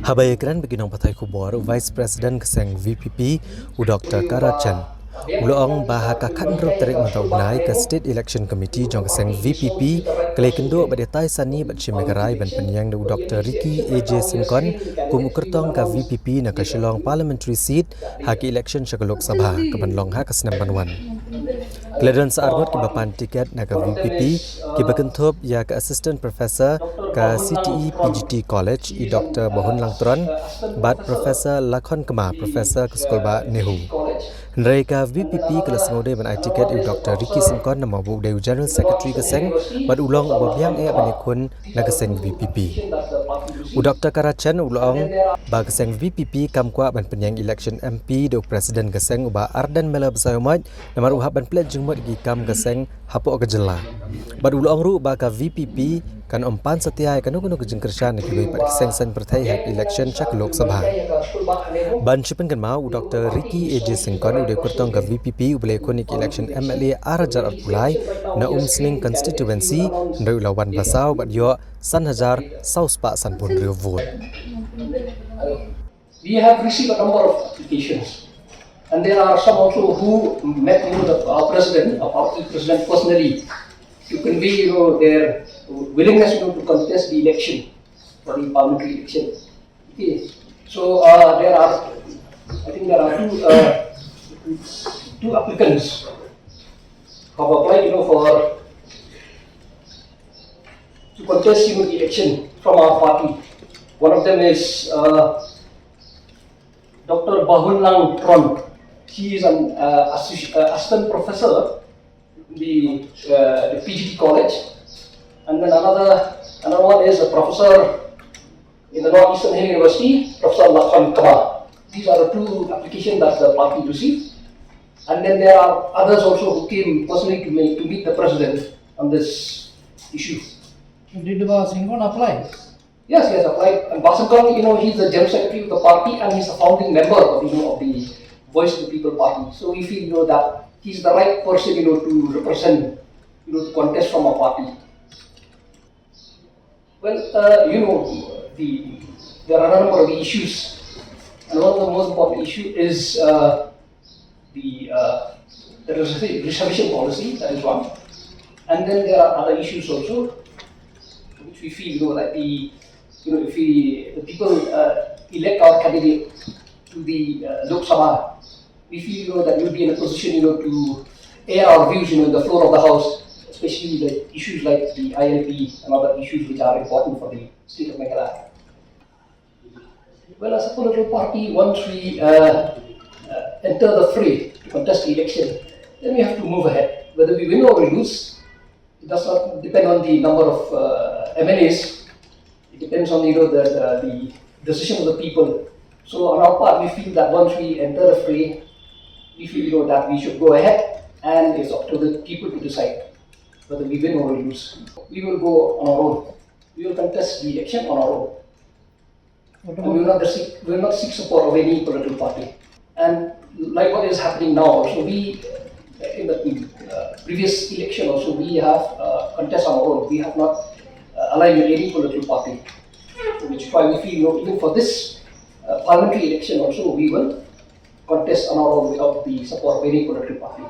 Habayakran bagi nang patai kubor Vice President keseng VPP Dr Karachan Uloong bahaka kandrop terik mantau benai ke State Election Committee jong keseng VPP kelai kenduk pada tai sani bat Cimegarai ban pynieng Dr Ricky AJ Syngkon kum ukertong ka VPP na ka Shillong Parliamentary Seat haki election sa Lok Sabha ke Banlong ha ke Senam Banwan. Keladan searngot ke bapan tiket na ke VPP ke berkentup ya ke Assistant Professor ke CTE PGT College i Dr Bahun Langtron bat Professor Lakhon Kema Professor ke Sekolah Nehu. Hendrai ke VPP kelas ngode ban tiket i Dr Ricky Syngkon nama bu Dewan General Secretary keseng bat ulong ubabiang banekun na keseng VPP. Dr Karachan ulong ba keseng VPP kam kwa ban pynieng Elekshon MP do Presiden keseng uba Ardan Mela Besayumat namar uhab ban pledge jengmot gi kam keseng hapok kejela. Bad ulong ru ba ka VPP kan umpan setiai kan kuno kejengkershan ki bai pat keseng sen pertai hak election chak Lok Sabha. Ban chipen kan mau Dr Ricky AJ Syngkon udah kurtong ke VPP ubele konik election MLA Arajar Pulai na Sning constituency ndai ulawan basau bat yo san hajar saus pak san pun rio vote. We have received a number of applications, and there are some also who met our president, our party president personally, to convey their willingness to contest the election for the parliamentary election. Okay, so there are two applicants who have applied to contest the election from our party. One of them is Dr. Bahun Langtron. He is an assistant professor in the PGT College, and then another one is a professor in the Northeastern Hill University, Professor Lakhon Kema. These are the two applications that the party received, and then there are others also who came personally to meet the president on this issue. Did Syngkon apply? Yes, he has applied. And Syngkon, he's the general secretary of the party and he's a founding member of the Voice of the People Party. So we feel that he's the right person to represent, to contest from our party. Well, there are a number of issues, and one of the most important issue is the reservation policy. That is one, and then there are other issues also, which we feel that if the people elect our candidate to the Lok Sabha, we feel that we'll be in a position to air our views in the floor of the House, especially the issues like the ILP and other issues which are important for the state of Meghalaya. Well, as a political party, once we enter the fray to contest the election, then we have to move ahead. Whether we win or we lose, it does not depend on the number of MLAs. It depends on the decision of the people. So on our part, we feel that once we enter the fray, we feel that we should go ahead, and it's up to the people to decide whether we win or we lose. We will go on our own. We will contest the election on our own. And we will not seek support of any political party. And like what is happening now, also we in the previous election also we have contest on our own. We have not aligned with any political party, which is why we feel even for this parliamentary election also we will contest on our own without the support of any political party.